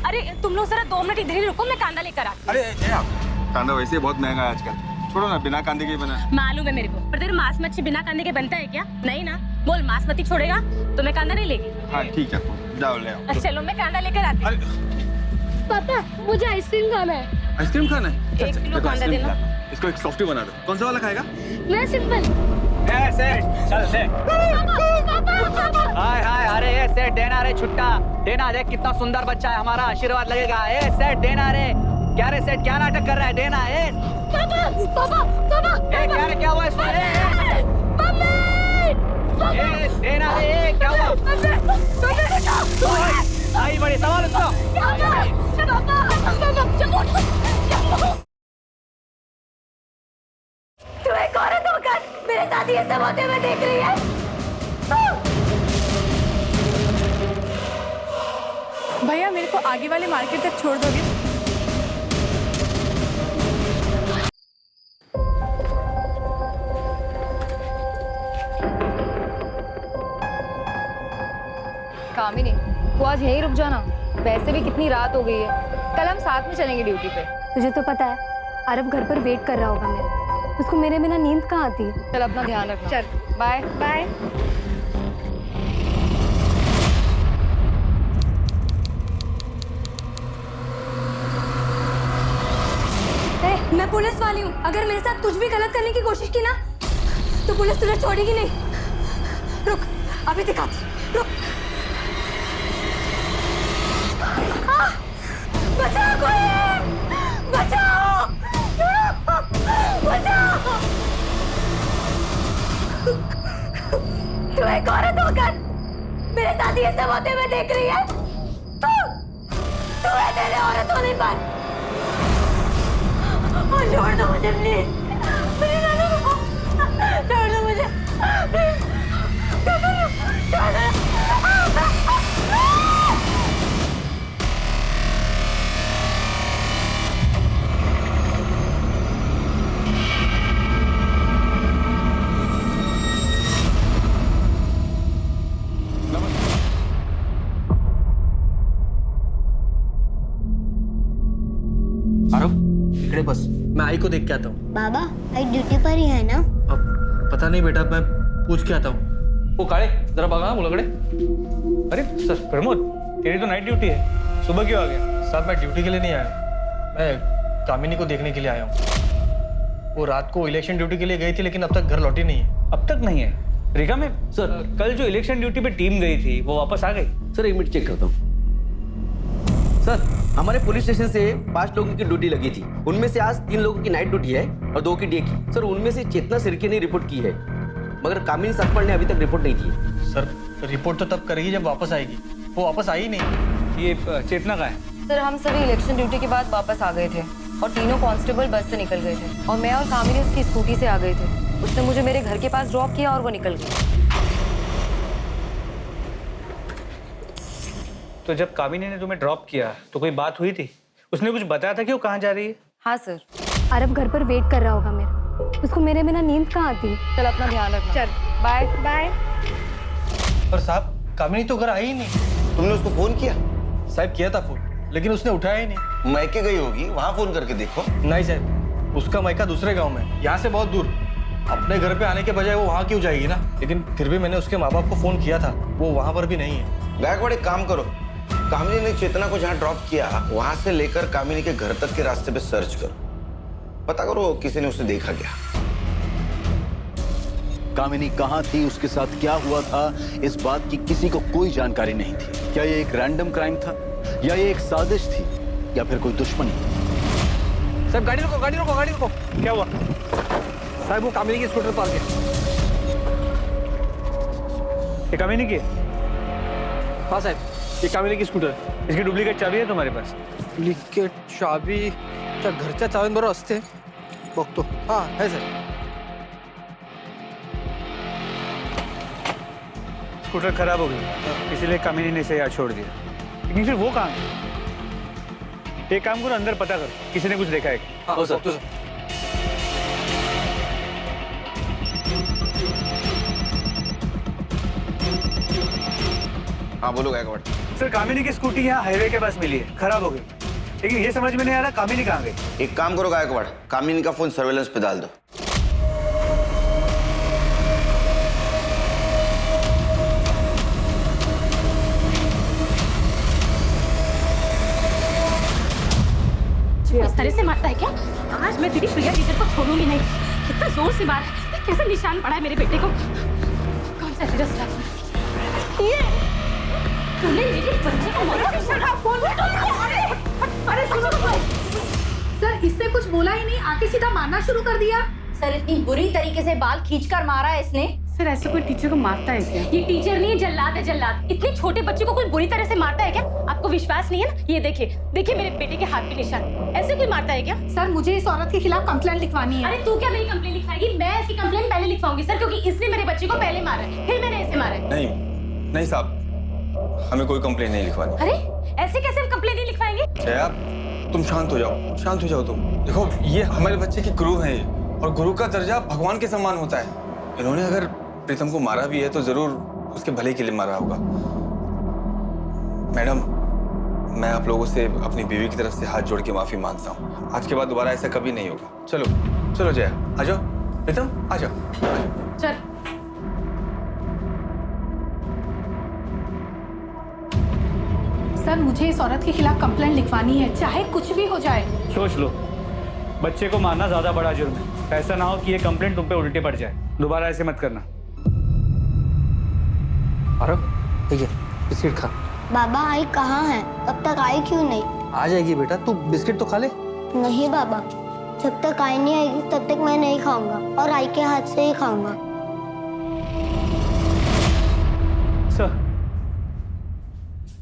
अरे तुम लोग जरा 2 मिनट इधर ही रुको, मैं कांदा लेकर आती हूँ। अरे कांदा वैसे बहुत महंगा है आजकल, छोड़ो ना, बिना कांदे के बना। मालूम है मेरे को, पर तेरे मांस मच्छी बिना कांदे के बनता है क्या? नहीं ना, बोल बासमती छोड़ेगा तो मैं कांदा नहीं लेगी। हाँ ठीक है, जाओ ले आओ। अच्छा चलो मैं कांदा लेकर आती हूँ। पापा मुझे आइसक्रीम खाना है। आइसक्रीम खाना है? 1 किलो कांदा देना। इसको एक सॉफ्टी बना दो। कौन सा वाला खाएगा? मैं सिंपल। चल सेठ। हाय हाय, अरे ये सेठ देना रे छुट्टा देना, देख कितना सुंदर बच्चा है हमारा, आशीर्वाद लगेगा। ए सेठ देना रे, क्या रे सेठ क्या नाटक कर रहा है, देना है। पापा पापा पापा ए क्या रे, क्या हुआ इसको? ए देना रे, क्या हुआ? आई बड़ी सवाल उसको। तू एक औरत होकर मेरे साथ ये सब होते हुए देख रही है? भैया मेरे को आगे वाले मार्केट तक छोड़ दोगे? कामिनी, तू आज यहीं रुक जाना, वैसे भी कितनी रात हो गई है, कल हम साथ में चलेंगे ड्यूटी पे। तुझे तो पता है अरब घर पर वेट कर रहा होगा मेरा, उसको मेरे बिना नींद कहाँ आती है। चल अपना ध्यान रखना। चल बाय बाय। मैं पुलिस वाली हूँ, अगर मेरे साथ कुछ भी गलत करने की कोशिश की ना तो पुलिस तुझे छोड़ेगी नहीं। रुक अभी दिखाती, रुक। बचाओ कोई, बचाओ बचाओ। तू एक औरत होकर मेरे साथ ये सब होते हुए देख रही है? तू है तेरे औरत होने पर। छोड़ दो मुझे प्लीज, छोड़ दो मुझे प्लीज, छोड़ दो। इकडे बस, मैं आई को देख के आता हूँ। बाबा आई ड्यूटी पर ही है ना? अब पता नहीं बेटा, मैं पूछ के आता हूँ। वो काळे जरा बघा मुलाकडे। अरे सर प्रमोद, तेरी तो नाइट ड्यूटी है, सुबह क्यों आ गया? साहब मैं ड्यूटी के लिए नहीं आया, मैं कामिनी को देखने के लिए आया हूँ। वो रात को इलेक्शन ड्यूटी के लिए गई थी लेकिन अब तक घर लौटी नहीं है। अब तक नहीं है? रिका में सर कल जो इलेक्शन ड्यूटी पे टीम गई थी वो वापस आ गई? सर 1 मिनट चेक करता हूँ। सर हमारे पुलिस स्टेशन से 5 लोगों की ड्यूटी लगी थी, उनमें से आज 3 लोगों की नाइट ड्यूटी है और 2 की डे की। सर उनमें से चेतना सिरके ने रिपोर्ट की है, मगर कामिनी सतपाल ने अभी तक रिपोर्ट नहीं की है। सर रिपोर्ट तो तब करेगी जब वापस आएगी, वो वापस आई ही नहीं। ये चेतना का है? सर हम सभी इलेक्शन ड्यूटी के बाद वापस आ गए थे और तीनों कांस्टेबल बस से निकल गए थे और मैं और कामिनी उसकी स्कूटी से आ गए थे। उसने मुझे मेरे घर के पास ड्रॉप किया और वो निकल गई। तो जब कामिनी ने तुम्हें ड्रॉप किया तो कोई बात हुई थी? उसने कुछ बताया था कि वो कहाँ जा रही है? हाँ सर। अरब घर पर वेट कर रहा होगा मेरा, उसको मेरे बिना नींद कहाँ आती है। चल अपना ध्यान रखना। चल बाय बाय। पर साहब कामिनी तो घर आई ही नहीं। तुमने उसको फोन किया? साहब किया था फोन, लेकिन उसने उठाया ही नहीं। मैके गई होगी, वहां फोन करके देखो। नहीं साहब, उसका मायका दूसरे गांव में, यहाँ से बहुत दूर। अपने घर पे आने के बजाय वो वहाँ क्यों जाएगी ना? लेकिन फिर भी मैंने उसके माँ बाप को फोन किया था, वो वहाँ पर भी नहीं है। गायकवाड़ एक काम करो, कामिनी ने चेतना को जहाँ ड्रॉप किया वहां से लेकर कामिनी के घर तक के रास्ते पे सर्च करो, पता करो किसी ने उसे देखा क्या। कामिनी कहाँ थी, उसके साथ क्या हुआ था, इस बात की किसी को कोई जानकारी नहीं थी। क्या ये एक रैंडम क्राइम था या ये एक साजिश थी या फिर कोई दुश्मनी? साहब गाड़ी रोको, गाड़ी रोको, गाड़ी रोको। क्या हुआ? साहब वो कामिनी की स्कूटर पार्क है। ये कामिनी की है? हाँ साहब, ये कामिनी की स्कूटर। इसकी डुप्लीकेट चाबी है तुम्हारे पास? डुप्लीकेट चाबी? क्या घरच्या चावींबरोबर असते? बघतो। हाँ है सर। स्कूटर खराब हो गई, इसीलिए कामिनी ने इसे यहाँ छोड़ दिया। लेकिन फिर वो कहाँ है? एक काम करो, अंदर पता कर, किसी ने कुछ देखा है? हाँ सर। हाँ बोलो गायकवाड़। सर कामिनी की स्कूटी यहाँ हाईवे के पास मिली है, खराब हो गई। लेकिन ये समझ में नहीं आ रहा कामिनी कहाँ गई। एक काम करो गायकवाड़, कामिनी का फोन सर्वेलेंस पे डाल दो। इस तरह से मारता है क्या? आज मैं तेरी प्रिया टीचर को छोड़ूंगी नहीं। कितना जोर से मार, कैसे निशान पड़ा है मेरे बेटे को। कौन सा तेरा स्टाफ? ये तूने मेरे बच्चे को मारा। अरे सुनो सर, इसने कुछ बोला ही नहीं, आके सीधा मारना शुरू कर दिया। सर इतनी बुरी तरीके से बाल खींचकर मारा है इसने। सर ऐसे कोई टीचर को मारता है क्या? ये टीचर नहीं है, जल्लाद है जल्लाद। इतने छोटे बच्चे को कोई बुरी तरह से मारता है क्या? आपको विश्वास नहीं है ना? ये देखिए देखिए मेरे बेटे के हाथ पे निशान। ऐसे कोई मारता है क्या? सर मुझे इस औरत के खिलाफ कंप्लेंट लिखवानी है। अरे तू क्या मेरी कंप्लेंट लिखवाएगी? मैं इसकी कंप्लेंट पहले लिखवाऊंगी सर, क्योंकि इसने मेरे बच्चे को पहले मारा है, फिर मैंने इसे मारा है। नहीं साहब, हमें कोई कंप्लेंट नहीं लिखवानी। अरे ऐसे कैसे हम कंप्लेंट नहीं लिखवाएंगे? जया, तुम शांत हो जाओ तुम। देखो ये हमारे बच्चे की गुरु है और गुरु का दर्जा भगवान के समान होता है। इन्होंने अगर प्रीतम को मारा भी है तो जरूर उसके भले के लिए मारा होगा। मैडम, मैं आप लोगों से अपनी बीवी की तरफ से हाथ जोड़ के माफी मांगता हूँ। आज के बाद दोबारा ऐसा कभी नहीं होगा। चलो जया, आ जाओ। प्रीतम आ जाओ। चल सर मुझे इस औरत के खिलाफ कंप्लेंट लिखवानी है, चाहे कुछ भी हो जाए। सोच लो, बच्चे को मारना ज्यादा बड़ा जुर्म है। ऐसा ना हो कि ये कंप्लेंट तुम पे उल्टे पड़ जाए। दोबारा ऐसे मत करना। अरे ठीक है, बिस्किट खा। बाबा आई कहाँ है? अब तक आई क्यों नहीं? आ जाएगी बेटा, तू बिस्किट तो खा ले। नहीं बाबा, जब तक आई नहीं आएगी तब तक मैं नहीं खाऊंगा, और आई के हाथ से ही खाऊंगा।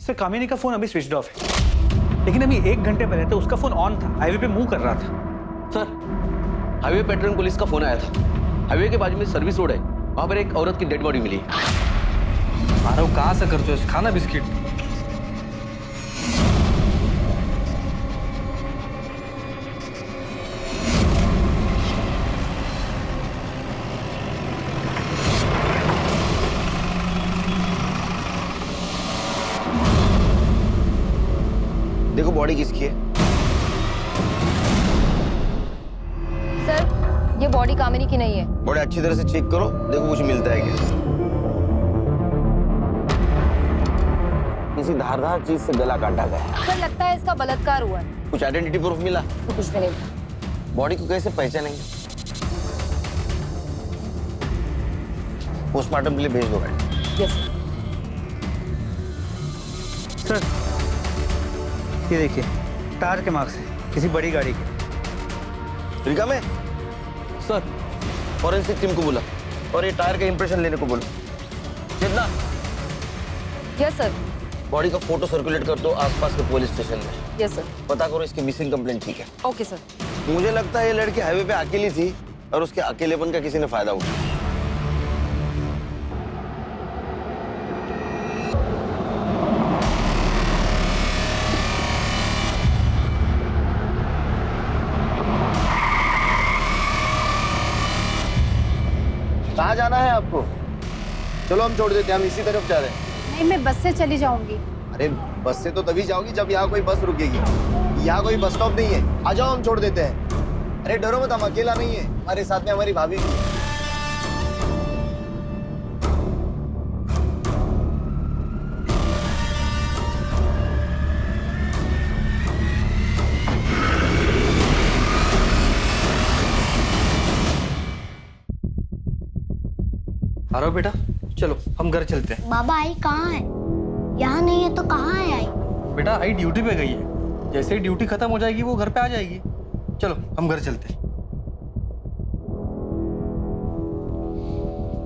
सर कामिनी का फोन अभी स्विच ऑफ है, लेकिन अभी 1 घंटे पहले तो उसका फोन ऑन था, हाईवे पे मूव कर रहा था। सर हाईवे पेट्रोल पुलिस का फोन आया था। हाईवे के बाजू में सर्विस रोड है, वहां पर एक औरत की डेड बॉडी मिली। अरे कहाँ से करते हो? खाना बिस्किट। देखो बॉडी किसकी है। सर ये बॉडी कामिनी की नहीं है। बॉडी अच्छी तरह से चेक करो, देखो कुछ मिलता है क्या। किसी धारदार चीज से गला काटा गया। सर लगता है इसका बलात्कार हुआ है। कुछ आइडेंटिटी प्रूफ मिला? तो कुछ भी नहीं। बॉडी को कैसे पहचानेंगे? पोस्टमार्टम के लिए भेज दो गाड़ी। यस सर ये देखिए, टायर के मार्क्स है किसी बड़ी गाड़ी के। रिका में सर फॉरेंसिक टीम को बोला और ये टायर का इंप्रेशन लेने को बोला। कितना? Yes sir. बॉडी का फोटो सर्कुलेट कर दो आसपास के पुलिस स्टेशन में। Yes sir. पता करो इसकी मिसिंग कंप्लेंट। ठीक है? Okay sir. मुझे लगता है ये लड़की हाईवे पे अकेली थी और उसके अकेलेपन का किसी ने फायदा उठाया। कहाँ जाना है आपको? चलो हम छोड़ देते हैं, हम इसी तरफ जा रहे हैं। नहीं, मैं बस से चली जाऊंगी। अरे बस से तो तभी जाओगी जब यहाँ कोई बस रुकेगी। यहाँ कोई बस स्टॉप नहीं है, आ जाओ हम छोड़ देते हैं। अरे डरो मत, हम अकेला नहीं है, हमारे साथ में हमारी भाभी भी है। आ रहा हो बेटा, चलो हम घर चलते हैं। बाबा आई कहाँ है? यहाँ नहीं है तो कहाँ है आई? बेटा आई ड्यूटी पे गई है, जैसे ही ड्यूटी खत्म हो जाएगी वो घर पे आ जाएगी। चलो हम घर चलते हैं।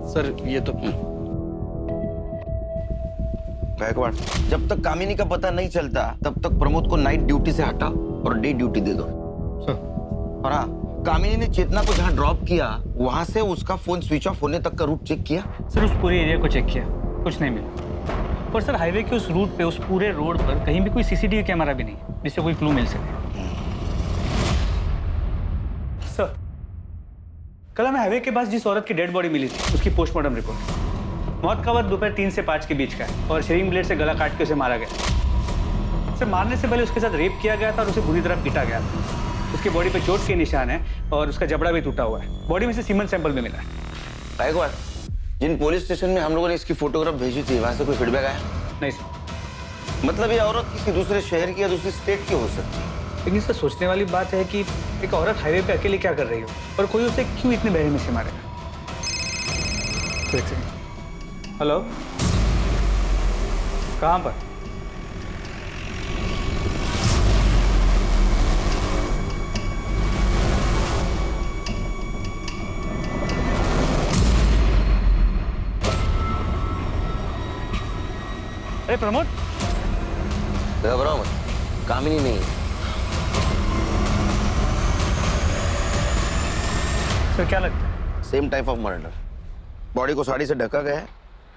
सर ये तो गायकवाड़, जब तक कामिनी का पता नहीं चलता तब तक प्रमोद को नाइट ड्यूटी से हटा और डे ड्यूटी दे दो। और हाँ, कामिनी ने चेतना को जहाँ ड्रॉप किया वहां से उसका फोन स्विच ऑफ होने तक का रूट चेक किया? सर उस पूरे एरिया को चेक किया, कुछ नहीं मिला। और सर हाईवे के उस रूट पे, उस पूरे रोड पर कहीं भी कोई सीसीटीवी कैमरा भी नहीं जिससे कोई क्लू मिल सके। सर कल हमें हाईवे के पास जिस औरत की डेड बॉडी मिली थी उसकी पोस्टमार्टम रिपोर्ट मौत का वक्त दोपहर 3 से 5 के बीच का है और शेविंग ब्लेड से गला काट के उसे मारा गया। उसे मारने से पहले उसके साथ रेप किया गया था और उसे बुरी तरह पीटा गया था। उसकी बॉडी पे चोट के निशान है और उसका जबड़ा भी टूटा हुआ है। बॉडी में से सीमेंट सैंपल भी मिला है। गायकवाड़, जिन पुलिस स्टेशन में हम लोगों ने इसकी फोटोग्राफ भेजी थी वहां से कोई फीडबैक आया? नहीं सर। मतलब ये औरत किसी दूसरे शहर की या दूसरी स्टेट की हो सकती है। लेकिन इससे सोचने वाली बात है कि एक औरत हाईवे पे अकेले क्या कर रही हो और कोई उसे क्यों इतने बहरे में से मारेगा। हेलो, कहाँ पर? अरे प्रमोद, घबराओ मत, कामिनी नहीं है। सर क्या लगता है? Same type of murder. Body को साड़ी से ढका गया है,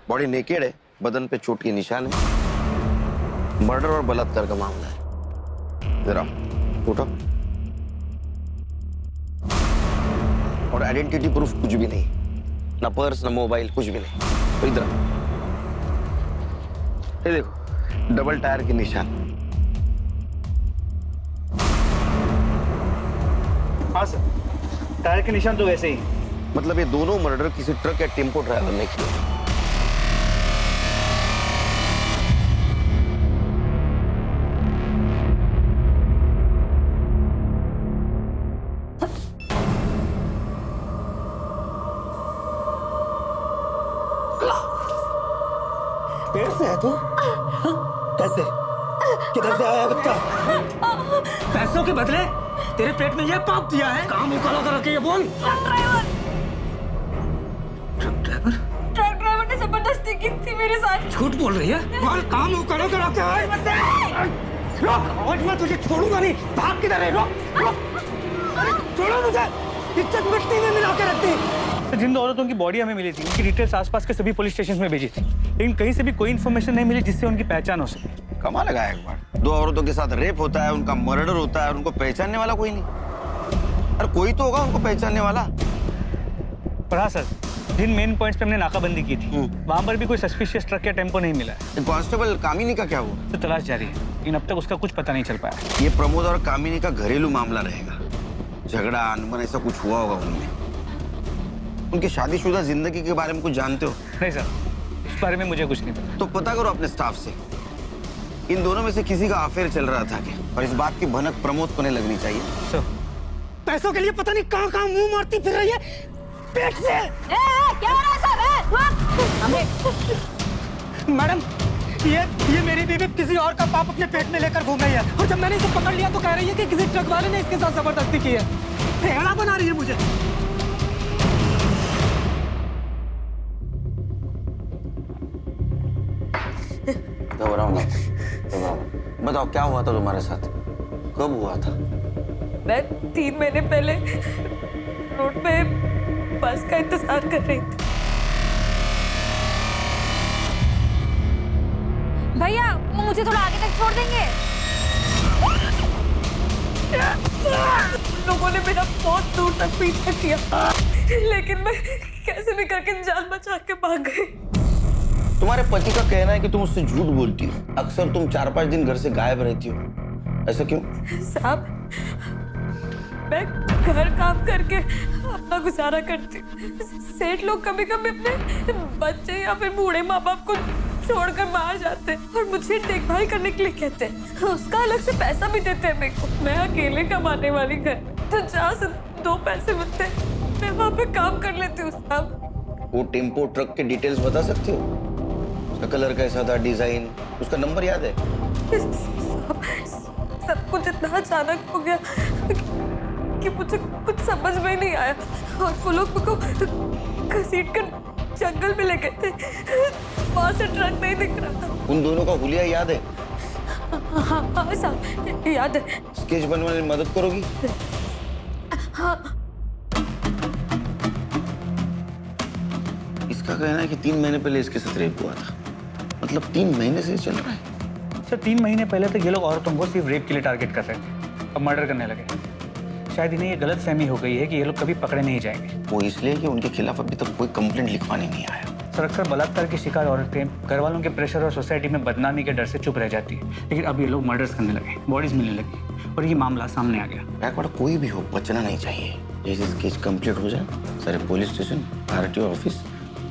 बॉडी नेकेड है, बदन पे चोट के निशान है। मर्डर और बलात्कार का मामला है। जरा उठो। और आइडेंटिटी प्रूफ कुछ भी नहीं, ना पर्स ना मोबाइल, कुछ भी नहीं। तो इधर ये देखो, डबल टायर के निशान। हाँ सर, टायर के निशान तो वैसे ही। मतलब ये दोनों मर्डर किसी ट्रक या टेम्पो ड्राइवर ने किए। पेड़ से है तू? कैसे? किधर से आया बच्चा? पैसों के बदले तेरे पेट में ये पाप दिया है? काम उकालो कर रखे, ये बोल। ट्रक ड्राइवर ने जबरदस्ती की थी मेरे साथ। झूठ बोल रही है? बोल, काम उकालो कर रखे है? रोक, आज मैं तुझे छोड़ूंगा नहीं। भाग किधर है? रोक, रोक। अरे छोड़ो मुझे, इज्जत मिट्टी में मिला के रखती। तो जिन दो औरतों की बॉडी हमें मिली थी, उनकी डिटेल्स आसपास के सभी पुलिस स्टेशन में भेजी थी, लेकिन कहीं से भी कोई इन्फॉर्मेशन नहीं मिली जिससे उनकी पहचान हो सके। कमाल लगा एक बार। दो औरतों के साथ रेप होता है, उनका मर्डर होता है, उनको पहचानने वाला कोई नहीं। अरे कोई तो होगा उनको पहचानने वाला। पर हाँ सर, जिन मेन पॉइंट्स पे हमने नाकाबंदी की थी, वहां पर भी कोई सस्पिशियस ट्रक या टेम्पो नहीं मिला है। कांस्टेबल कामिनी का क्या हुआ? तो तलाश जारी है, लेकिन अब तक उसका कुछ पता नहीं चल पाया। ये प्रमोद और कामिनी का घरेलू मामला रहेगा। झगड़ा, अनबन, ऐसा कुछ हुआ होगा उनमें। उनकी शादीशुदा जिंदगी के बारे में कुछ जानते हो? नहीं सर, उस बारे में मुझे कुछ नहीं पता। तो पता करो अपने स्टाफ से, इन दोनों में से किसी का अफेयर चल रहा था क्या? और इस बात की भनक प्रमोद को नहीं लगनी चाहिए। सर, पैसों के लिए पता नहीं कहाँ मुंह मारती फिर रही है पेट से। क्या हो रहा है सब? मैडम, ये मेरी बीवी किसी और का पाप अपने पेट में लेकर घूम रही है, और जब मैंने इसे पकड़ लिया तो कह रही है कि किसी ट्रक वाले ने इसके साथ जबरदस्ती की है। भेड़ा बना रही है मुझे। घबराओ मत, बताओ क्या हुआ था तुम्हारे साथ? कब हुआ था? मैं 3 महीने पहले रोड पे बस का इंतजार कर रही थी। भैया, वो मुझे थोड़ा आगे तक छोड़ देंगे? लोगों ने मेरा बहुत दूर तक पीछा किया, लेकिन मैं कैसे भी करके जान बचा के भाग गई। तुम्हारे पति का कहना है कि तुम उससे झूठ बोलती हो। अक्सर तुम 4-5 दिन घर से गायब रहती हो, ऐसा क्यों? साहब, मैं घर काम करके अपना गुजारा करती हूँ। सेठ लोग कभी कभी अपने बच्चे या फिर बूढ़े माँ बाप को छोड़कर बाहर जाते हैं और मुझे देखभाल करने के लिए कहते हैं। उसका अलग से पैसा भी देते हैं मेरे को। मैं अकेले कमाने वाली घर में, तो जहाँ से 2 पैसे मिलते हैं मैं वहाँ पे काम कर लेती हूँ। साहब, वो टेम्पो ट्रक के डिटेल्स बता सकते हो? उसका कलर कैसा था, डिजाइन, उसका नंबर याद है? सब कुछ इतना अचानक हो गया कि मुझे कुछ समझ में नहीं आया, और वो लोग मुझको घसीट कर जंगल में ले गए थे। वहां से ट्रक नहीं दिख रहा था। उन दोनों का हुलिया याद है? हाँ साहब, याद है। स्केच बनवाने में मदद करोगी? हाँ। इसका कहना है कि 3 महीने पहले इसके साथ रेप हुआ था। मतलब 3 महीने से चल रहा है। सर, 3 महीने पहले तक ये लोग औरतों को सिर्फ रेप के लिए टारगेट कर रहे थे, अब मर्डर करने लगे। शायद इन्हें ये गलतफहमी हो गई है कि ये लोग कभी पकड़े नहीं जाएंगे। वो इसलिए कि उनके खिलाफ अभी तक कोई कंप्लेंट लिखवाने नहीं आया। सर अक्सर बलात्कार की शिकार औरतें घर वालों के प्रेशर और सोसाइटी में बदनामी के डर से चुप रह जाती है, लेकिन अब ये लोग मर्डर्स करने लगे, बॉडीज मिलने लगी और ये मामला सामने आ गया। गायकवाड़ कोई भी हो बचना नहीं चाहिए। जैसे केस कंप्लीट हो जाए सारे पुलिस स्टेशन, आरटीओ ऑफिस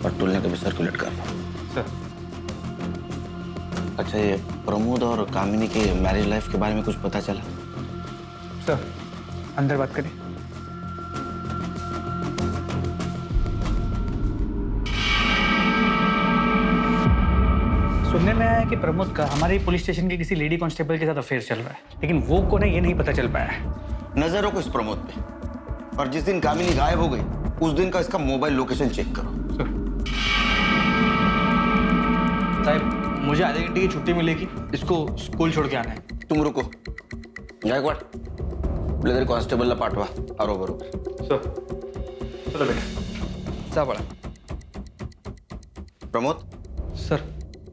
और टोलने का भी सर्कुलेट कर दो। सर अच्छा, ये प्रमोद और कामिनी के मैरिज लाइफ के बारे में कुछ पता चला? सर अंदर बात करें। सुनने में आया है कि प्रमोद का हमारे पुलिस स्टेशन के किसी लेडी कांस्टेबल के साथ अफेयर चल रहा है, लेकिन वो कौन है ये नहीं पता चल पाया है। नजर रखो इस प्रमोद पे, और जिस दिन कामिनी गायब हो गई उस दिन का इसका मोबाइल लोकेशन चेक करो। साहब मुझे आधे घंटे की छुट्टी मिलेगी, इसको स्कूल छोड़ के आना है। तुम रुको गायकवाड़, ब्लेजर कांस्टेबल ला पाठवा आरो बरोबर। सर चलो बेटा जा पड़ा। प्रमोद सर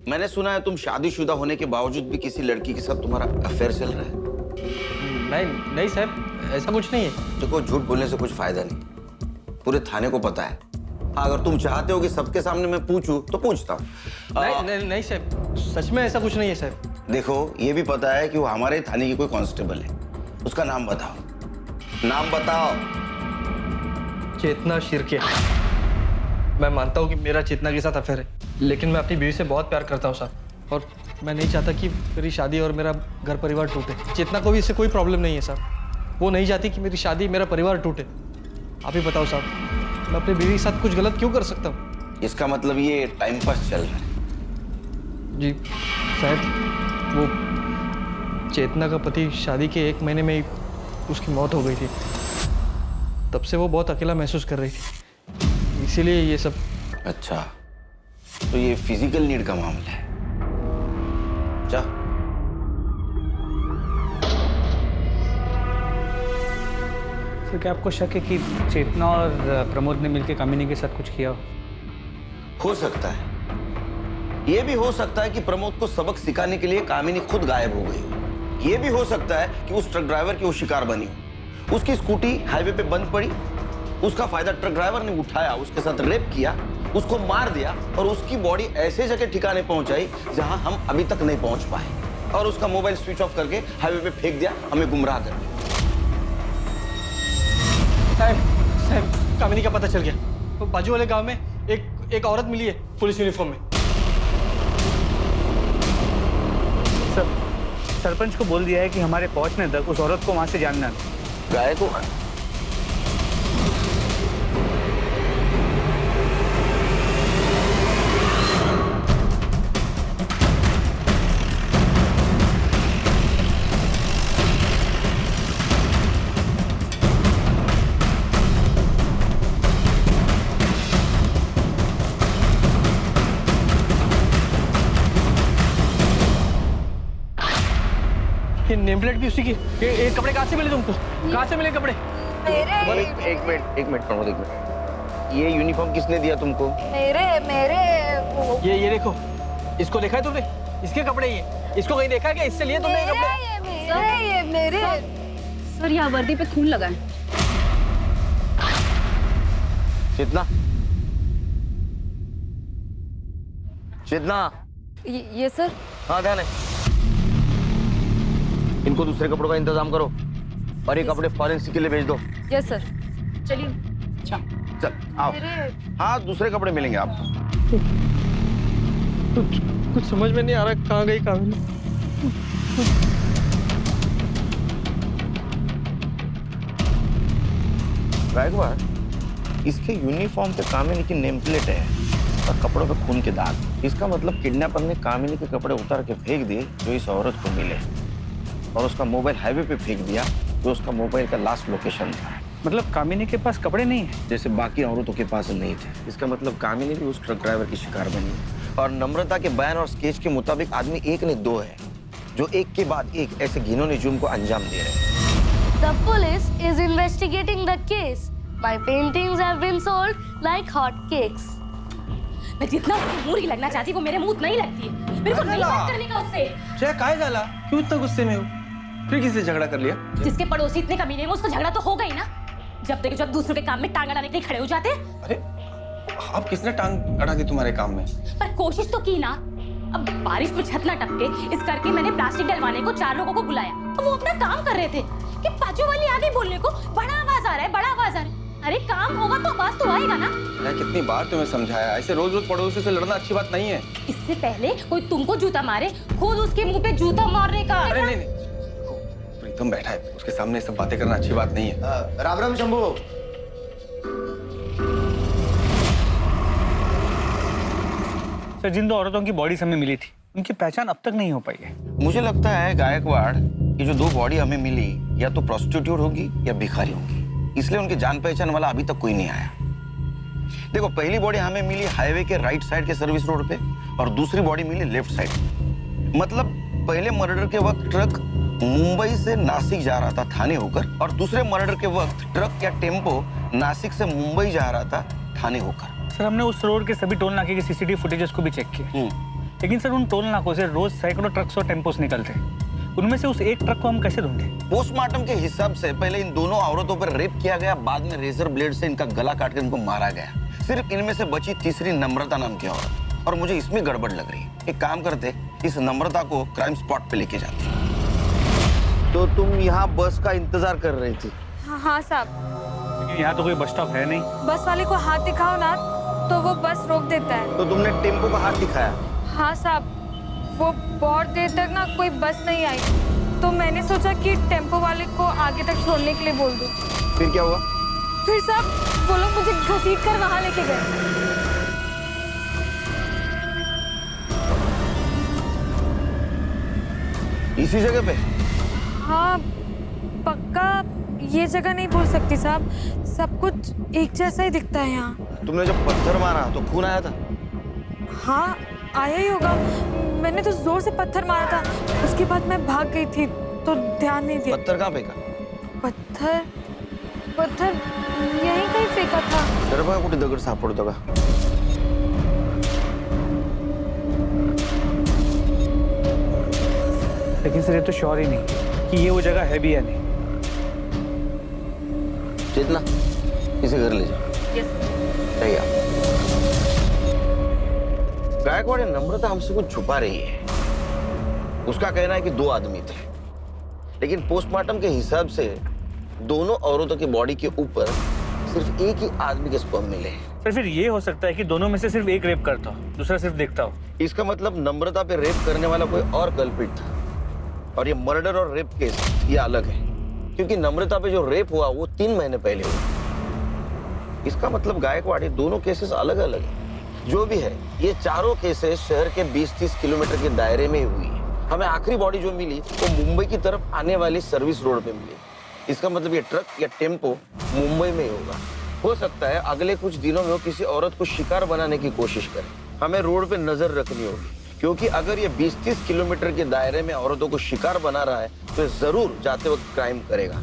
मैंने सुना है तुम शादीशुदा होने के बावजूद भी किसी लड़की के साथ तुम्हारा अफेयर चल रहा है। नहीं नहीं साहब, ऐसा कुछ नहीं है। देखो झूठ बोलने से कुछ फायदा नहीं, पूरे थाने को पता है। अगर तुम चाहते हो कि सबके सामने मैं पूछूं तो पूछता हूँ। नहीं साहब, सच में ऐसा कुछ नहीं है साहब। देखो ये भी पता है कि वो हमारे थाने की कोई कांस्टेबल है, उसका नाम बताओ, नाम बताओ। चेतना शिर्के। मैं मानता हूँ कि मेरा चेतना के साथ अफेयर है, लेकिन मैं अपनी बीवी से बहुत प्यार करता हूँ साहब, और मैं नहीं चाहता कि मेरी शादी और मेरा घर परिवार टूटे। चेतना को भी इससे कोई प्रॉब्लम नहीं है साहब, वो नहीं चाहती कि मेरी शादी मेरा परिवार टूटे। आप ही बताओ साहब, मैं अपनी बीवी के साथ कुछ गलत क्यों कर सकता हूँ? इसका मतलब ये टाइम पास चल रहा है। जी साहब, वो चेतना का पति शादी के 1 महीने में ही उसकी मौत हो गई थी। तब से वो बहुत अकेला महसूस कर रही थी, इसीलिए ये सब। अच्छा, तो ये फिजिकल नीड का मामला है। जा सर क्या आपको शक है कि चेतना और प्रमोद ने मिलकर कामिनी के साथ कुछ किया हो सकता है, ये भी हो सकता है कि प्रमोद को सबक सिखाने के लिए कामिनी खुद गायब हो गई हो। ये भी हो सकता है कि उस ट्रक ड्राइवर की वो शिकार बनी हो। उसकी स्कूटी हाईवे पे बंद पड़ी, उसका फायदा ट्रक ड्राइवर ने उठाया, उसके साथ रेप किया, उसको मार दिया और उसकी बॉडी ऐसे जगह ठिकाने पहुंचाई जहां हम अभी तक नहीं पहुंच पाए, और उसका मोबाइल स्विच ऑफ करके हाईवे पे फेंक दिया, हमें गुमराह कर दिया। साहब कामिनी का पता चल गया। तो बाजू वाले गांव में एक औरत मिली है पुलिस यूनिफॉर्म में। सर सरपंच को बोल दिया है कि हमारे पहुंचने तक उस औरत को वहां से जानना है। गायकवाड़ ये नेम प्लेट भी उसी की। ये कपड़े कहाँ से मिले तुमको? कहाँ से मिले कपड़े? एक मिनट प्रमोद, एक मिनट। ये यूनिफॉर्म किसने दिया तुमको? मेरे ये देखो, इसको देखा है तुमने? इसके कपड़े ये, इसको कहीं देखा क्या? इससे लिए तुमने कपड़े? ये मेरे। सर यहाँ वर्दी पे खून लगा है। चेतना, चेतना। ये सर। हाँ ध्यान है। इनको दूसरे कपड़ों का इंतजाम करो और ये कपड़े फॉरेंसिक के लिए भेज दो। Yes sir. चलिए। अच्छा चल आओ। हाँ दूसरे कपड़े मिलेंगे आपको। कुछ समझ में नहीं आ रहा कहाँ गई कामिनी। गायकवाड़, इसके यूनिफॉर्म पे कामिनी की नेम प्लेट है और कपड़ों पे खून के दाग। इसका मतलब किडनैपर ने कामिनी के कपड़े उतार के फेंक दिए जो इस औरत को मिले, और उसका मोबाइल हाईवे पे फेंक दिया जो उसका मोबाइल का लास्ट लोकेशन था। मतलब कामिनी के पास कपड़े नहीं है जैसे बाकी औरतों के पास नहीं थे। इसका मतलब कामिनी भी उस ट्रक ड्राइवर की शिकार बनी, और नम्रता के बयान और स्केच के मुताबिक आदमी एक ने दो है जो एक के बाद एक ऐसे घिनौने जुर्म को अंजाम दे रहे हैं। The police is investigating the case. My paintings have been sold like hot cakes. मैं जितना उसकी मुंह ही लगना चाहती वो मेरे मुंह नहीं लगती है। मेरे को नहीं बात करने का उससे। क्या काहे जाला? क्यों इतना गुस्से में हो? फिर किससे झगड़ा कर लिया? जिसके पड़ोसी इतने कमीने हैं उसका झगड़ा तो होगा ही ना। जब दूसरों के काम में टांग अड़ाने के लिए खड़े हो जाते हैं। अरे अब किसने टांग अड़ा दी तुम्हारे काम में? पर कोशिश तो की ना। अब बारिश में छत ना टपके इस करके मैंने प्लास्टिक डलवाने को 4 लोगों को बुलाया। अब वो अपना काम कर रहे थे कि बाजू वाली आ गई बोलने को, बड़ा आवाज आ रहा है, बड़ा आवाज आ रहा है। अरे काम होगा तो आवाज तो आएगा ना। मैं कितनी बार तुम्हें समझाया, ऐसे रोज रोज पड़ोसी से लड़ना अच्छी बात नहीं है। इससे पहले कोई तुमको जूता मारे, खुद उसके मुंह पे जूता मारने का। अरे नहीं नहीं, प्रीतम बैठा है, उसके सामने सब बातें करना अच्छी बात नहीं है। राम राम शंभू। सर, जिन 2 औरतों की बॉडीज हमें मिली थी उनकी पहचान अब तक नहीं हो पाई है। मुझे लगता है गायकवाड़, ये जो 2 बॉडी हमें मिली या तो प्रोस्टिट्यूट होगी या भिखारी होगी, इसलिए उनकी जान पहचान वाला अभी तक कोई नहीं आया। देखो, पहली बॉडी हमें मिली हाईवे के राइट साइड के सर्विस रोड पे और दूसरी बॉडी मिली लेफ्ट साइड। मतलब पहले मर्डर के वक्त ट्रक मुंबई से नासिक जा रहा था थाने होकर, और दूसरे मर्डर के वक्त ट्रक या टेम्पो नासिक से मुंबई जा रहा था थाने होकर। सर, हमने उस रोड के सभी टोल नाके के सीसीटीवी फुटेजेस को भी चेक किए, लेकिन सर उन टोल नाकों से रोज सैकड़ों ट्रक्स और टेम्पोस निकलते। उनमें से उस एक ट्रक को हम कैसे ढूंढे? पोस्टमार्टम के हिसाब से पहले इन दोनों औरतों पर रेप किया गया, बाद में रेजर ब्लेड से इनका गला काट कर इनको मारा गया। सिर्फ इनमें से बची तीसरी नम्रता नाम की औरत, और मुझे इसमें गड़बड़ लग रही है। एक काम करते, इस नम्रता को क्राइम स्पॉट पे लेके जाते। तो तुम यहाँ बस का इंतजार कर रही थी? हाँ साहब। लेकिन यहाँ तो कोई बस स्टॉप है नहीं। बस वाले को हाथ दिखाओ ना तो वो बस रोक देता है। तो तुमने टेम्पो का हाथ दिखाया? हाँ साहब, वो बहुत देर तक ना कोई बस नहीं आई, तो मैंने सोचा कि टेम्पो वाले को आगे तक छोड़ने के लिए बोल दूं। फिर क्या हुआ? फिर साहब वो लोग मुझे घसीट कर वहां लेके गए। इसी जगह पे? हाँ, पक्का ये जगह नहीं बोल सकती साहब, सब कुछ एक जैसा ही दिखता है यहाँ। तुमने जब पत्थर मारा तो खून आया था? हाँ, आया ही होगा। मैंने तो जोर से पत्थर मारा था, उसके बाद मैं भाग गई थी तो ध्यान नहीं दिया। पत्थर कहाँ फेंका? पत्थर यहीं कहीं फेंका था। जरा बघा कुठे दगड सापडतो का? लेकिन सर ये तो श्योर ही नहीं कि ये वो जगह है भी या नहीं। चेतना, इसे घर ले जाओ। गायकवाड़, नम्रता हमसे कुछ छुपा रही है। उसका कहना है कि 2 आदमी थे, लेकिन पोस्टमार्टम के हिसाब से दोनों औरतों की बॉडी के ऊपर सिर्फ एक ही आदमी के स्पर्म मिले हैं। सर, फिर ये हो सकता है कि दोनों में से सिर्फ एक रेप करता हो, दूसरा सिर्फ देखता हो। इसका मतलब नम्रता पे रेप करने वाला कोई और कल्प्रिट था, और ये मर्डर और रेप केस ये अलग है, क्योंकि नम्रता पे जो रेप हुआ वो 3 महीने पहले हुआ। इसका मतलब गायकवाड़, ये दोनों केसेस अलग अलग है। जो भी है, ये चारों केसेस शहर के 20-30 किलोमीटर के दायरे में ही हुई है। हमें आखिरी बॉडी जो मिली वो मुंबई की तरफ आने वाली सर्विस रोड पे मिली। इसका मतलब ये ट्रक या टेम्पो मुंबई में ही होगा। हो सकता है अगले कुछ दिनों में वो किसी औरत को शिकार बनाने की कोशिश करे। हमें रोड पे नजर रखनी होगी, क्योंकि अगर ये 20-30 किलोमीटर के दायरे में औरतों को शिकार बना रहा है तो ये जरूर जाते वक्त क्राइम करेगा।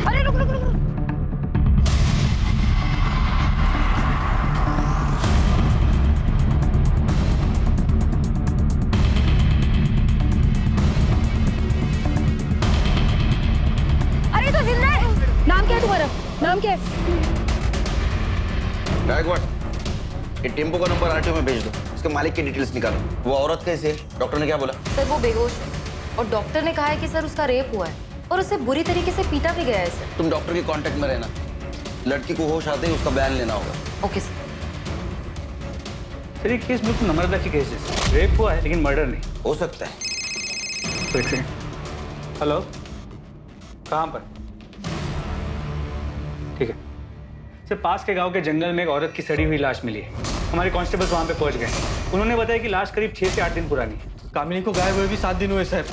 अरे रुक रुक रुक। अरे तो जिंदा है। नाम क्या है तुम्हारा? नाम क्या है? गायकवाड़, ये टेम्पो का नंबर आरटीओ में भेज दो, इसके मालिक की डिटेल्स निकालो। वो औरत कैसी है? डॉक्टर ने क्या बोला? सर वो बेहोश है और डॉक्टर ने कहा है कि सर उसका रेप हुआ है और उसे बुरी तरीके से पीटा भी गया है सर। तुम डॉक्टर के कांटेक्ट में रहना, लड़की को होश आते ही उसका बयान लेना होगा। Okay sir. सर ये केस बिल्कुल नम्रता की केस है, रेप हुआ है लेकिन मर्डर नहीं। हो सकता है। तो एक सेकंड। हेलो, कहाँ पर? ठीक है सर, पास के गांव के जंगल में एक औरत की सड़ी हुई लाश मिली है। हमारे कांस्टेबल्स वहां पे पहुंच गए। उन्होंने बताया कि लाश करीब 6 से 8 दिन पुरानी है। कामिनी को गायब हुए भी 7 दिन हुए साहब।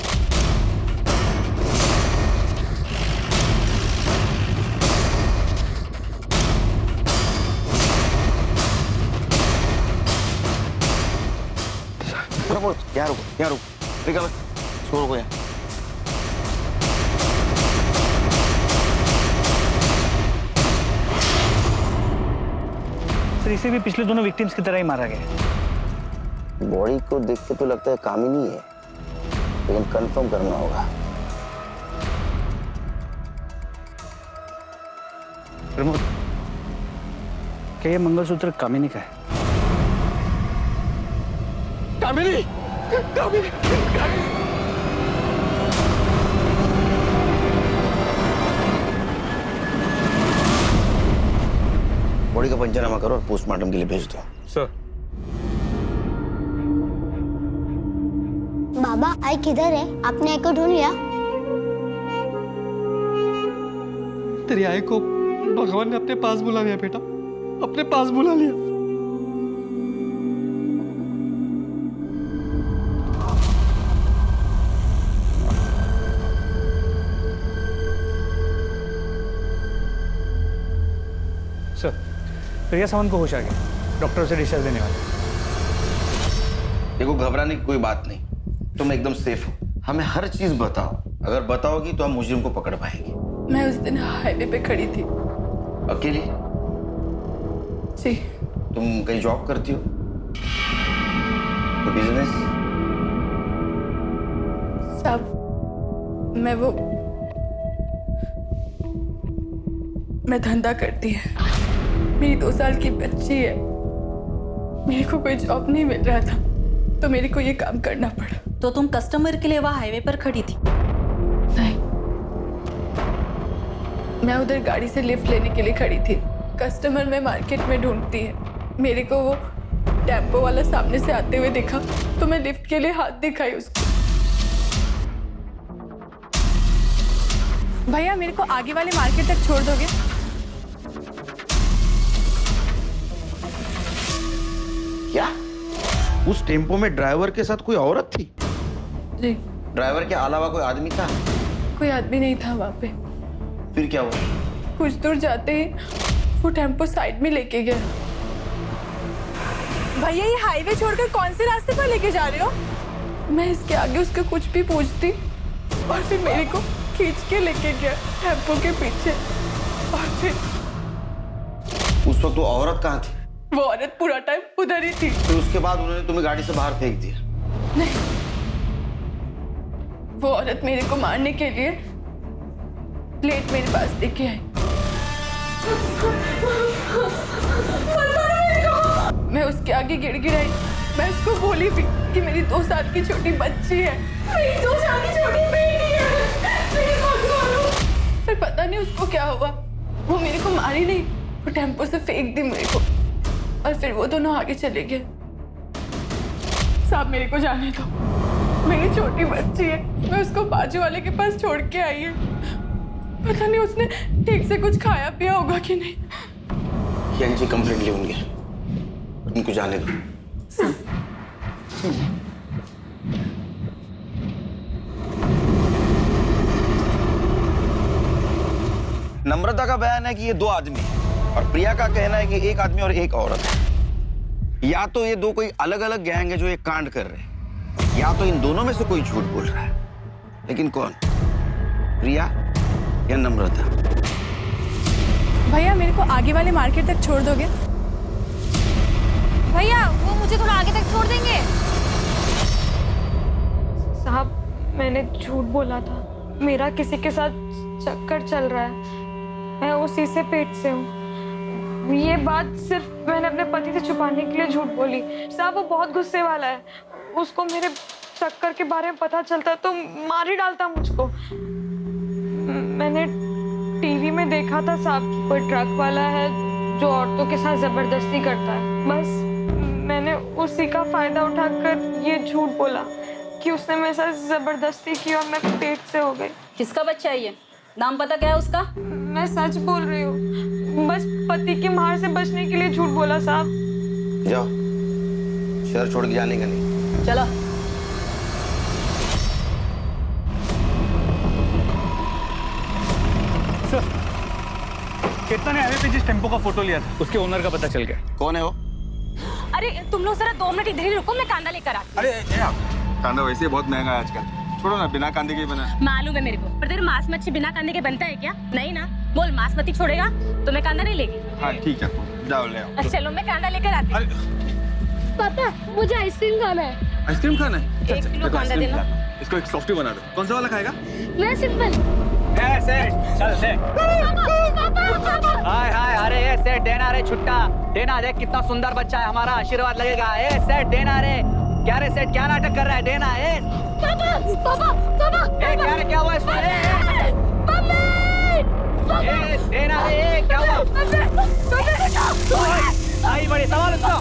यहाँ रुको, निकल, इसको रुको यहाँ। सर इसे भी पिछले दोनों विक्टिम्स की तरह ही मारा गया। बॉडी को देख के तो लगता है कामिनी है। लेकिन कंफर्म करना होगा। प्रमोद, क्या ये मंगलसूत्र कामिनी का है? कामिनी, कामिनी, कामिनी। बॉडी का पंचनामा करो और पोस्टमार्टम के लिए भेज दो। सर। बाबा आई किधर है? आपने आई को ढूंढ लिया? तेरी आई को भगवान ने अपने पास बुला लिया बेटा, अपने पास बुला लिया। सर, प्रिया सावंत को होश आ गया, डॉक्टर उसे डिस्चार्ज देने वाले। देखो घबराने की कोई बात नहीं, तुम एकदम सेफ हो। हमें हर चीज बताओ, अगर बताओगी तो हम मुजरिम को पकड़ पाएंगे। मैं उस दिन हाईवे पे खड़ी थी। अकेली? जी। तुम कहीं जॉब करती हो? कोई बिजनेस? साहब, मैं धंधा करती है। मेरी 2 साल की बच्ची है। मेरे को कोई जॉब नहीं मिल रहा था, तो मेरे को ये काम करना पड़ा। तो तुम कस्टमर के लिए वहाँ हाईवे पर खड़ी थी? नहीं, मैं उधर गाड़ी से लिफ्ट लेने के लिए खड़ी थी। कस्टमर में मार्केट में ढूंढती है। मेरे को वो टेम्पो वाला सामने से आते हुए देखा, तो मैं लिफ्ट के लिए हाथ दिखाई उसको। भैया, मेरे को आगे वाले मार्केट तक छोड़ दोगे? क्या? उस टेम्पो में ड्राइवर के साथ कोई औरत थी? जी। ड्राइवर के अलावा कोई आदमी था? कोई आदमी नहीं था वहाँ पे। फिर क्या हुआ? कुछ दूर जाते ही वो टेम्पो साइड में लेके गया। भैया, ये हाईवे छोड़कर कौन से रास्ते पर लेके जा रहे हो? मैं इसके आगे उसको कुछ भी पूछती और फिर मेरे को खींच के लेके गया टेम्पो के पीछे। और फिर उस वक्त वो औरत कहाँ थी? वो औरत पूरा टाइम उधर ही थी। फिर उसके बाद उन्होंने तुम्हें गाड़ी से बाहर फेंक दिया? नहीं, वो औरत मेरे को मारने के लिए प्लेट मेरे पास लेके आई। मैं उसके आगे गिड़गिड़ाई। मैं उसको बोली भी कि मेरी 2 साल की छोटी बच्ची है, मेरी 2 साल की छोटी बेटी है, मेरे को छोड़ो। फिर पता नहीं उसको क्या हुआ, वो मेरे को मारी नहीं, वो टेम्पो से फेंक दी मेरे को, और फिर वो दोनों आगे चले गए। साहब, मेरे को जाने दो, मेरी छोटी बच्ची है, मैं उसको बाजू वाले के पास छोड़ के आई है। पता नहीं उसने ठीक से कुछ खाया पिया होगा कि नहीं। जी कंप्लेंट ले होंगे, उनको जाने दो। नम्रता का बयान है कि ये 2 आदमी हैं और प्रिया का कहना है कि 1 आदमी और 1 औरत है। या तो ये 2 कोई अलग अलग गैंग है जो ये कांड कर रहे हैं, या तो इन दोनों में से कोई झूठ बोल रहा है। लेकिन कौन? प्रिया या नम्रता? भैया, मेरे को आगे वाले मार्केट तक छोड़ दोगे? भैया, वो मुझे थोड़ा आगे तक छोड़ देंगे? साहब, मैंने झूठ बोला था। मेरा किसी के साथ चक्कर चल रहा है, मैं उसी से पेट से हूँ। ये बात सिर्फ मैंने अपने पति से छुपाने के लिए झूठ बोली। साहब, वो बहुत गुस्से वाला है, उसको मेरे चक्कर के बारे में पता चलता तो मार ही डालता मुझको। मैंने टीवी में देखा था साहब कि कोई ट्रक वाला है जो औरतों के साथ जबरदस्ती करता है। बस मैंने उसी का फायदा उठाकर ये झूठ बोला कि उसने मेरे साथ जबरदस्ती की और मैं पेट से हो गई। किसका बच्चा है ये? नाम पता क्या है उसका? मैं सच बोल रही हूँ, बस पति की मार से बचने के लिए झूठ बोला साहब। जाओ, शहर छोड़ के जाने का नहीं। चलो। चेतना ने हाईवे पे जिस टेम्पो का फोटो लिया था उसके ओनर का पता चल गया। कौन है वो? अरे तुम लोग जरा 2 मिनट इधर ही रुको, मैं कांदा लेकर आती हूँ। अरे कांदा वैसे बहुत महंगा है आजकल, छोड़ो ना, बिना कांदे के बना। मालूम है मेरे को, पर तेरे मांस मच्छी बिना कांदे के बनता है क्या? नहीं ना? बोल, मांस मच्छी छोड़ेगा तो मैं कांदा नहीं लेगी। हाँ ठीक है, जाओ ले आओ। चलो, मैं कांदा लेकर आती हूँ। पापा, मुझे आइसक्रीम खाना है। आइसक्रीम खाना है? 1 किलो कांदा देना। इसको एक सॉफ्टी बना दो। कौन सा वाला खाएगा? मैं सिंपल। चल सेठ। हाय हाय, अरे ये सेठ देना रे छुट्टा, देना देख कितना सुंदर बच्चा है हमारा, आशीर्वाद लगेगा। ए सेठ देना रे, क्या रे सेठ क्या नाटक कर रहा है? देना ए ए क्या रे, क्या हुआ इसको? ए देना रे, ए क्या हुआ? आई बड़ी सवाल उसको।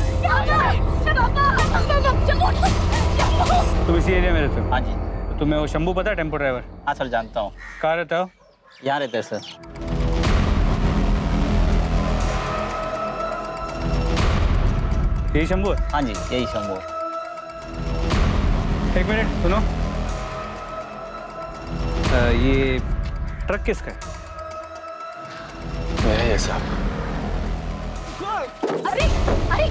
तुम इसी एरिया में रहते हो? हाँ जी। तो तुम्हें वो शंभू पता है, टेम्पो ड्राइवर? हाँ सर जानता हूँ। कहाँ रहता हो? यहाँ रहते हैं सर। यही शंभू है? हाँ जी यही शंभू। एक मिनट सुनो, ये ट्रक किसका है? मेरा है साहब। अरे अरे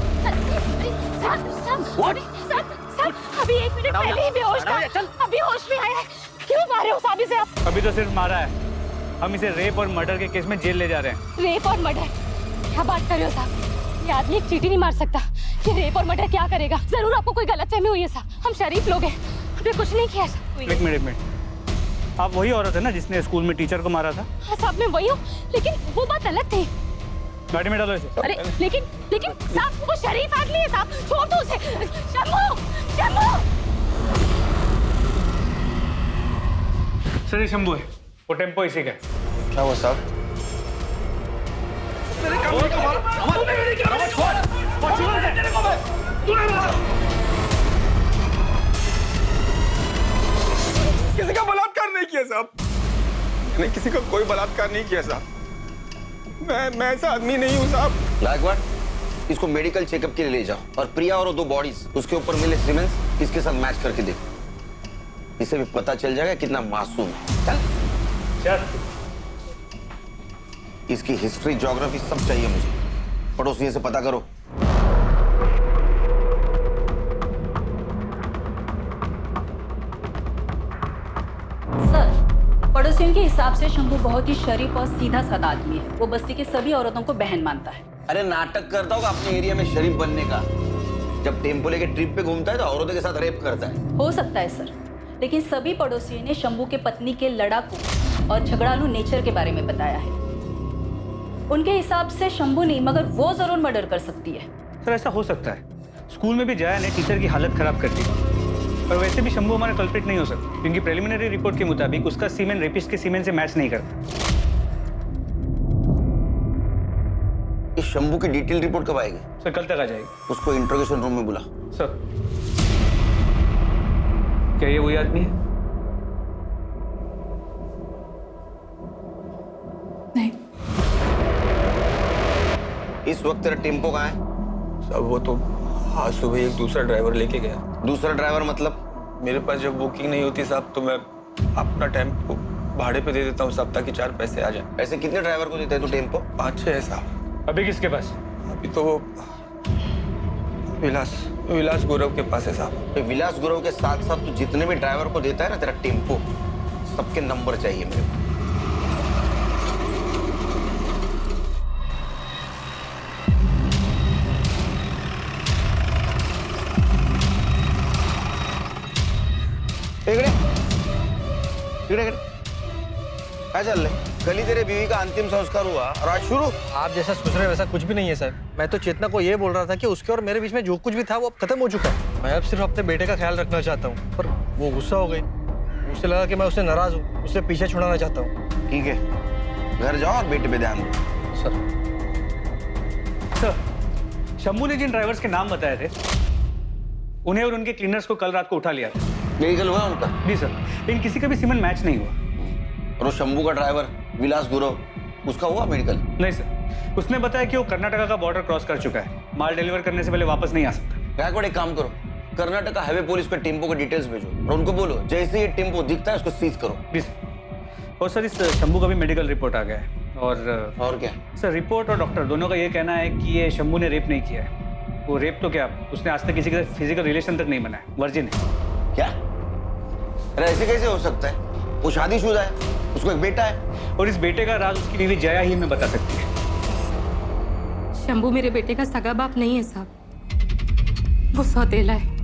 सर, अभी 1 मिनट पहले ही बेहोश था, अभी होश में आया है। क्यों मारे हो साहब इसे आप? अभी तो सिर्फ मारा है, हम इसे रेप और मर्डर के केस में जेल ले जा रहे हैं। रेप और मर्डर? क्या बात कर रहे हो साहब? ये आदमी एक चींटी नहीं मार सकता। ये रेप और मर्डर क्या करेगा? जरूर आपको कोई गलतफहमी हुई है साहब। हम शरीफ लोग हैं, हमने कुछ नहीं किया साहब। एक मिनट, आप वही औरत है ना जिसने स्कूल में टीचर को मारा था? हाँ साहब मैं वही हूँ, लेकिन वो बात अलग थी। गाड़ी में डालो इसे। अरे लेकिन साहब वो शरीफ आदमी है साहब, छोड़ दो उसे। शंभू सर ये शंभू है, वो टेम्पो इसी का है। क्या हुआ साहब? किसी का बलात्कार नहीं किया साहब, मैंने किसी का कोई बलात्कार नहीं किया साहब। मैं ऐसा आदमी नहीं हूँ साहब। गायकवाड़, इसको मेडिकल चेकअप के लिए ले जाओ और प्रिया और 2 बॉडीज उसके ऊपर मिले सीमेंस इसके साथ मैच करके देखो, इससे भी पता चल जाएगा कितना मासूम है। चल। इसकी हिस्ट्री, ज्योग्राफी सब चाहिए मुझे, पड़ोसियों से पता करो। सर, पड़ोसियों के हिसाब से शंभू बहुत ही शरीफ और सीधा साधा आदमी है। वो बस्ती के सभी औरतों को बहन मानता है। अरे नाटक करता होगा अपने एरिया में शरीफ बनने का, जब टेम्पो लेके ट्रिप पे घूमता है तो औरतों के साथ रेप करता है। हो सकता है सर, लेकिन सभी पड़ोसियों ने शंभू के पत्नी के लड़ाकू और झगड़ालू नेचर के बारे में बताया है। उनके हिसाब से शंभू नहीं मगर वो जरूर मर्डर कर सकती है। सर ऐसा हो सकता है, स्कूल में भी जया ने टीचर की हालत खराब कर दी, पर वैसे भी शंभू हमारा कल्प्रिट नहीं हो सकता, क्योंकि प्रिलिमिनरी रिपोर्ट के मुताबिक उसका सीमेन रेपिस्ट के सीमेन से मैच नहीं करता। इस शंभू की डिटेल रिपोर्ट कब आएगी? सर कल तक आ जाएगी। उसको इंट्रोगेशन रूम में बुला। सर क्या ये वही आदमी है? नहीं। इस वक्त तेरा टेम्पो कहाँ है? साहब वो तो आज सुबह एक दूसरा ड्राइवर लेके गया। दूसरा ड्राइवर मतलब? मेरे पास जब बुकिंग नहीं होती साहब तो मैं अपना टेम्पो भाड़े पे दे देता हूँ साहब, ताकि 4 पैसे आ जाए। ऐसे कितने ड्राइवर को देते हैं तू टेम्पो? 5-6 है साहब। अभी किसके पास? अभी तो वो विलास गौरव के पास है साहब। तो विलास गौरव के साथ साथ तू जितने भी ड्राइवर को देता है ना तेरा टेम्पो, सबके नंबर चाहिए मेरे को। क्या चल रहा है? कल ही तेरे बीवी का अंतिम संस्कार हुआ और आज शुरू? आप जैसा सोच रहे हैं वैसा कुछ भी नहीं है सर। मैं तो चेतना को ये बोल रहा था कि उसके और मेरे बीच में जो कुछ भी था वो अब खत्म हो चुका है। मैं अब सिर्फ अपने बेटे का ख्याल रखना चाहता हूँ, पर वो गुस्सा हो गई। उसे लगा कि मैं उससे नाराज हूँ, उससे पीछे छुड़ाना चाहता हूँ। ठीक है, घर जाओ और बेटे पे ध्यान दो। सर शंभू ने जिन ड्राइवर्स के नाम बताए थे उन्हें और उनके क्लीनर्स को कल रात को उठा लिया था। मेडिकल हुआ उनका? जी सर, लेकिन किसी का भी सीमेन मैच नहीं हुआ। और वो शंभू का ड्राइवर विलास गुरव, उसका हुआ मेडिकल? नहीं सर, उसने बताया कि वो कर्नाटका का बॉर्डर क्रॉस कर चुका है, माल डिलीवर करने से पहले वापस नहीं आ सकता। गायकवाड़ एक काम करो, कर्नाटका हाईवे पुलिस पे टेम्पो के डिटेल्स भेजो और उनको बोलो जैसे ये टेम्पो दिखता है उसको सीज करो। जी सर। और सर इस शंभू का भी मेडिकल रिपोर्ट आ गया है। और क्या सर? रिपोर्ट और डॉक्टर दोनों का ये कहना है कि ये शंभू ने रेप नहीं किया है। वो रेप तो क्या, उसने आज तक किसी के साथ फिजिकल रिलेशन तक नहीं बनाया, वर्जिन है। क्या? अरे ऐसे कैसे हो सकता है? वो शादीशुदा है, उसको एक बेटा है। और इस बेटे का राज उसकी बीवी जया ही हमें बता सकती है। शंभू मेरे बेटे का सगा बाप नहीं है साहब, वो सौतेला है।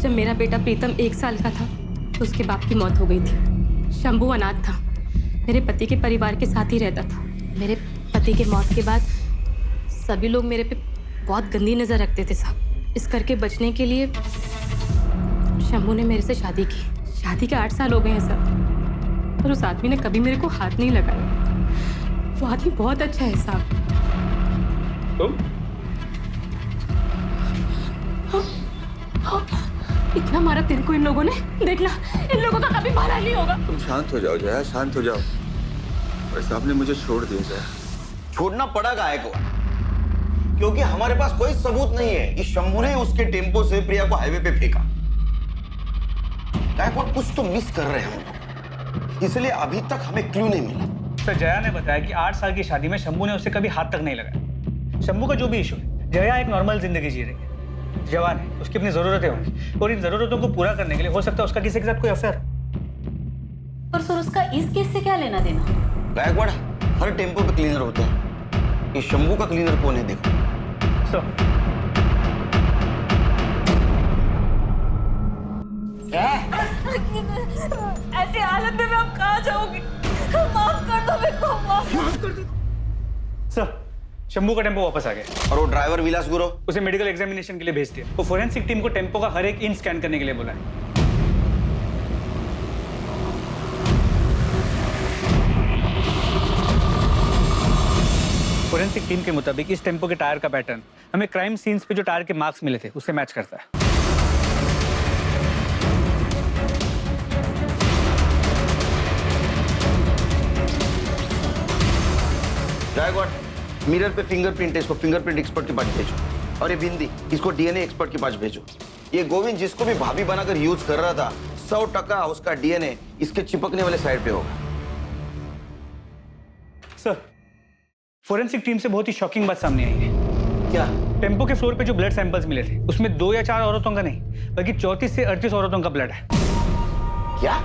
जब मेरा बेटा प्रीतम 1 साल का था तो उसके बाप की मौत हो गई थी। शंभू अनाथ था, मेरे पति के परिवार के साथ ही रहता था। मेरे पति के मौत के बाद सभी लोग मेरे पे बहुत गंदी नज़र रखते थे साहब। इस करके बचने के लिए शंभू ने मेरे से शादी की। शादी के 8 साल हो गए हैं साहब, और उस आदमी ने कभी मेरे को हाथ नहीं लगाया। वो आदमी बहुत अच्छा है साहब। इतना मारा तेरे को इन लोगों ने, देखना इन लोगों का कभी भला नहीं होगा। तुम शांत हो जाओ जया, शांत हो जाओ। भाई साहब ने मुझे छोड़ दिया जया। छोड़ना पड़ा गायकवाड़, क्योंकि हमारे पास कोई सबूत नहीं है कि शंभू ने उसके टेम्पो से प्रिया को हाईवे पे फेंका। गायकवाड़ कुछ तो मिस कर रहे हैं हम लोग, इसलिए अभी तक हमें क्लू नहीं मिला। सर जया ने बताया कि 8 साल की शादी में शंभू ने उसे कभी हाथ तक नहीं लगाया। शंभू का जो भी इशू है, जया एक नॉर्मल जिंदगी जी रही है, जवान है, उसकी अपनी जरूरतें होंगी और इन जरूरतों को पूरा करने के लिए हो सकता है उसका किसी के साथ कोई अफेयर। और सर उसका इस केस से क्या लेना देना? गायकवाड़ हर टेम्पो पे क्लीनर होते हैं, ये शंभू का क्लीनर कौन है देखो। ऐसी हालत में मैं अब कहाँ जाऊंगी? माफ कर दो मेरे को, माफ कर दो। सर शंभू का टेम्पो वापस आ गया। और वो ड्राइवर विलास गुरु उसे मेडिकल एग्जामिनेशन के लिए भेज दिया। वो फोरेंसिक टीम को टेम्पो का हर एक इंच स्कैन करने के लिए बोला है। फोरेंसिक टीम के मुताबिक इस टेम्पो के टायर का पैटर्न हमें क्राइम सीन्स पे जो टायर के मार्क्स मिले थे उससे मैच करता है। गायकवाड़ मिरर पे फिंगरप्रिंट है, इसको फिंगरप्रिंट एक्सपर्ट के पास भेजो। और ये बिंदी इसको डीएनए एक्सपर्ट के पास भेजो। ये गोविंद जिसको भी भाभी बनाकर यूज कर रहा था, 100% उसका डीएनए इसके चिपकने वाले साइड पे होगा। सर फोरेंसिक टीम से बहुत ही शॉकिंग बात सामने आई है। क्या? टेम्पो के फ्लोर पे जो ब्लड सैंपल्स मिले थे उसमें 2 या 4 औरतों का नहीं बल्कि 34 से 38 औरतों का ब्लड है। क्या?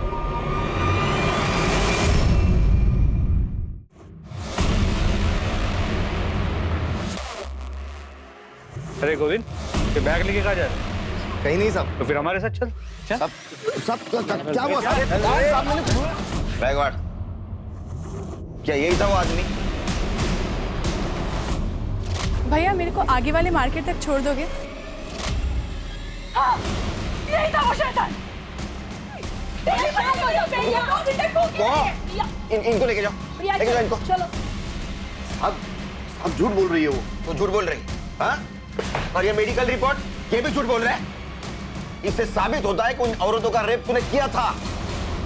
अरे गोविंद, ये बैग लेके कहाँ जा रहे हैं? कहीं नहीं साहब। तो फिर हमारे साथ चल। सब क्या हुआ गायकवाड़, क्या यही था वो आदमी? भैया मेरे को आगे वाले मार्केट तक छोड़ दोगे? हाँ, यही था वो शैतान। इनको लेके जाओ, लेके जाओ इनको। चलो। अब झूठ बोल रही है वो। तो झूठ बोल रही है, हाँ? और ये मेडिकल रिपोर्ट ये भी झूठ बोल रहा है। इससे साबित होता है कि उन औरतों का रेप तूने किया था।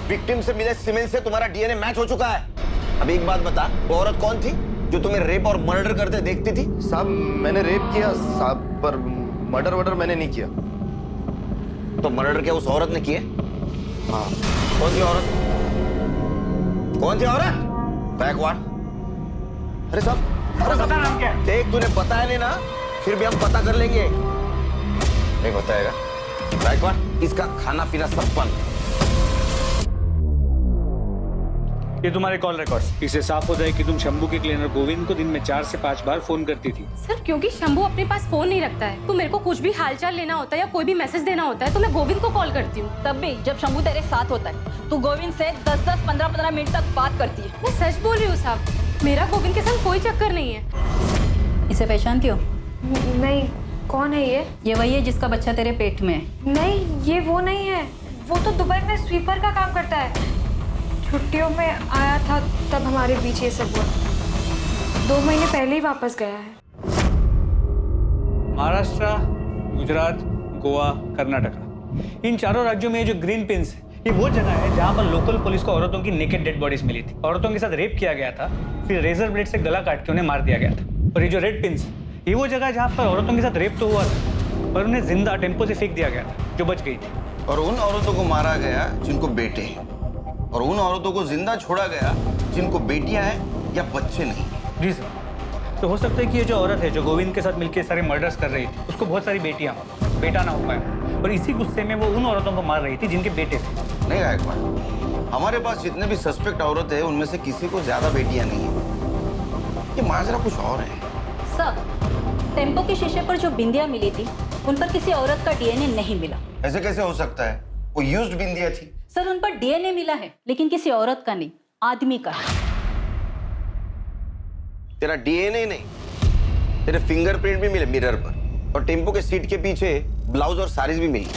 विक्टिम से मिले सीमेंट से तुम्हारा डीएनए मैच हो चुका है। अब एक बात बता, वो औरत कौन थी जो तुम्हें रेप और मर्डर करते देखती थी? साहब मैंने रेप किया साहब, पर मर्डर वर्डर मैंने नहीं किया। तो मर्डर क्या उस औरत ने किए? हाँ। कौन थी औरत? कौन थी औरत? गायकवाड़। अरे साहब, अरे पता नाम क्या है? देख तूने बताया नहीं ना, फिर भी हम पता कर लेंगे। नहीं बताएगा गायकवाड़, इसका खाना पीना सब बंद। ये तुम्हारे कॉल रिकॉर्ड्स, इससे साफ होता है कि तुम शंभू के क्लीनर गोविंद को दिन में 4 से 5 बार फोन करती थी। सर क्योंकि शंभू अपने पास फोन नहीं रखता है, तो मेरे को कुछ भी हालचाल लेना होता है या कोई भी मैसेज देना होता है तो मैं गोविंद को कॉल करती हूँ। तब भी जब शंभू तेरे साथ होता है तू गोविंद से 10-10, 15-15 मिनट तक बात करती है। मैं सच बोल रही हूँ साहब, मेरा गोविंद के संग कोई चक्कर नहीं है। इसे पहचानती हो? नहीं, कौन है ये? ये वही है जिसका बच्चा तेरे पेट में है। नहीं, ये वो नहीं है। वो तो दुबई में स्वीपर का काम करता है। छुट्टियों में आया था तब हमारे बीच ये सब हुआ। 2 महीने पहले ही वापस गया है। महाराष्ट्र, गुजरात, गोवा, कर्नाटका, इन 4 राज्यों में जो ग्रीन पिंस है, ये वो जगह है जहाँ पर लोकल पुलिस को औरतों की नेकेड डेड बॉडीज मिली थी। औरतों के साथ रेप किया गया था, फिर रेजर ब्लेड से गला काट के उन्हें मार दिया गया था। और ये जो रेड पिंस, ये वो जगह है जहाँ पर औरतों के साथ रेप तो हुआ था पर उन्हें जिंदा टेम्पो से फेंक दिया गया था, जो बच गई थी। और उन औरतों को मारा गया जिनको बेटे हैं, और उन औरतों को जिंदा छोड़ा गया जिनको बेटियां हैं या बच्चे नहीं। जी सर। तो हो सकता है कि ये जो औरत है जो गोविंद के साथ मिलकर सारे मर्डर्स कर रही थी, उसको बहुत सारी बेटियां हो, बेटा ना हो पाया, और इसी गुस्से में वो उन औरतों को मार रही थी जिनके बेटे थे। नहीं गायकवाड़, हमारे पास जितने भी सस्पेक्ट औरत है उनमें से किसी को ज्यादा बेटियां नहीं है। ये माजरा कुछ और है। सब टेम्पो के शीशे पर जो बिंदियां मिली थी उन पर किसी औरत का डीएनए नहीं मिला। ऐसे कैसे हो सकता है? वो यूज्ड बिंदिया थी। सर उन पर डीएनए मिला है लेकिन किसी औरत का नहीं, आदमी का है। तेरा डीएनए नहीं, तेरे फिंगरप्रिंट भी मिले मिरर पर, और टेम्पो के सीट के पीछे ब्लाउज और साड़ीज भी मिली।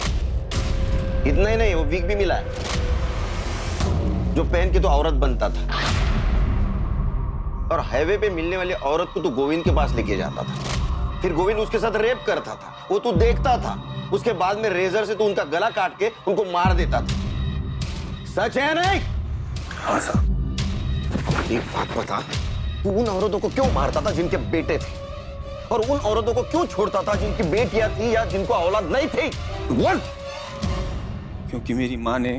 इतना ही नहीं, वो विग भी मिला है जो पहन के तो औरत बनता था, और हाईवे पे मिलने वाली औरत को तो गोविंद के पास लेके जाता था, फिर गोविंद उसके साथ रेप करता था, वो तू देखता था, उसके बाद में रेजर से तू उनका गला काट के उनको मार देता था। सच है नहीं? हाँ सर। एक बात बता, तू उन औरतों को क्यों मारता था जिनके बेटे थे, और उन औरतों को क्यों छोड़ता था जिनकी बेटियां थी या जिनको औलाद नहीं थी? बोल। क्योंकि मेरी माँ ने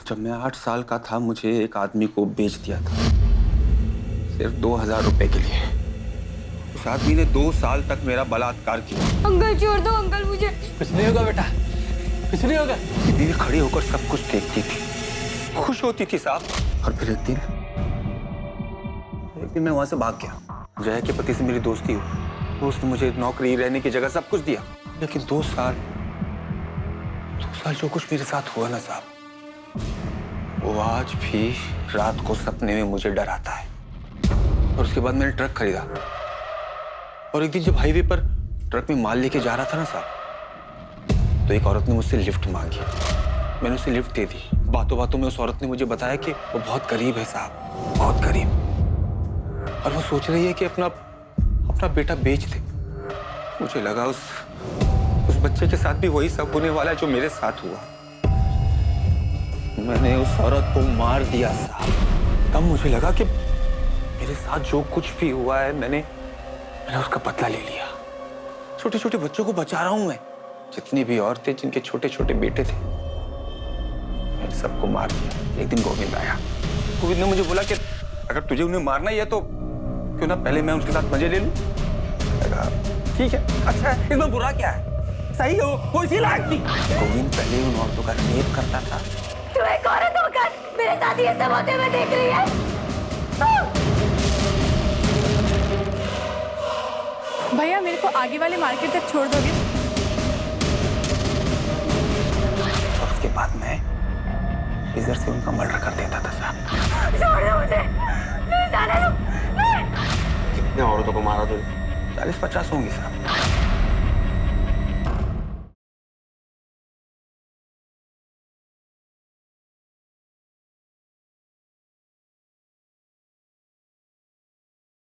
जब मैं 8 साल का था मुझे एक आदमी को बेच दिया था, सिर्फ 2000 रुपए के लिए। उस आदमी ने 2 साल तक मेरा बलात्कार किया। अंकल छोड़ दो अंकल, मुझे कुछ नहीं होगा बेटा, कुछ नहीं होगा। बीवी खड़ी होकर सब कुछ देखती थी, खुश होती थी साहब। और फिर एक दिन मैं वहां से भाग गया। जया के पति से मेरी दोस्ती हुई, तो उसने मुझे नौकरी, रहने की जगह सब कुछ दिया। लेकिन 2 साल जो कुछ मेरे साथ हुआ ना साहब, वो आज भी रात को सपने में मुझे डराता है। और उसके बाद मैंने ट्रक खरीदा, और एक दिन जब हाईवे पर ट्रक में माल लेके जा रहा था ना साहब, तो एक औरत ने मुझसे लिफ्ट मांगी। मैंने उसे लिफ्ट दे दी। बातों बातों में उस औरत ने मुझे बताया कि वो बहुत गरीब है साहब, बहुत गरीब, और वो सोच रही है कि अपना बेटा बेच दे। मुझे लगा उस बच्चे के साथ भी वही सब होने वाला है जो मेरे साथ हुआ। मैंने उस औरत को मार दिया साहब। तब मुझे लगा कि मेरे साथ जो कुछ भी हुआ है मैंने उसका बदला ले लिया। छोटे छोटे बच्चों को बचा रहा हूं मैं। जितनी भी औरतें जिनके छोटे छोटे बेटे थे, मैंने सबको मार दिया। एक दिन गोविंद आया। गोविंद ने मुझे बोला कि अगर तुझे उन्हें मारना ही है तो क्यों ना पहले मैं उनके साथ मजे ले लूं। ठीक है, अच्छा है, इसमें बुरा क्या है? सही है, वो इसी लायक थी। गोविंद पहले उन औरतों का रेप करता था। तू एक औरत होकर मेरे साथ ये सब होते हुए देख रही है? भैया मेरे को आगे वाले मार्केट तक छोड़ दोगे? और उसके बाद मैं इधर से उनका मर्डर कर देता था साहब। छोड़ दो मुझे, नहीं जाने दो। कितने औरतों को मारा तूने? 40-50 होंगी साहब।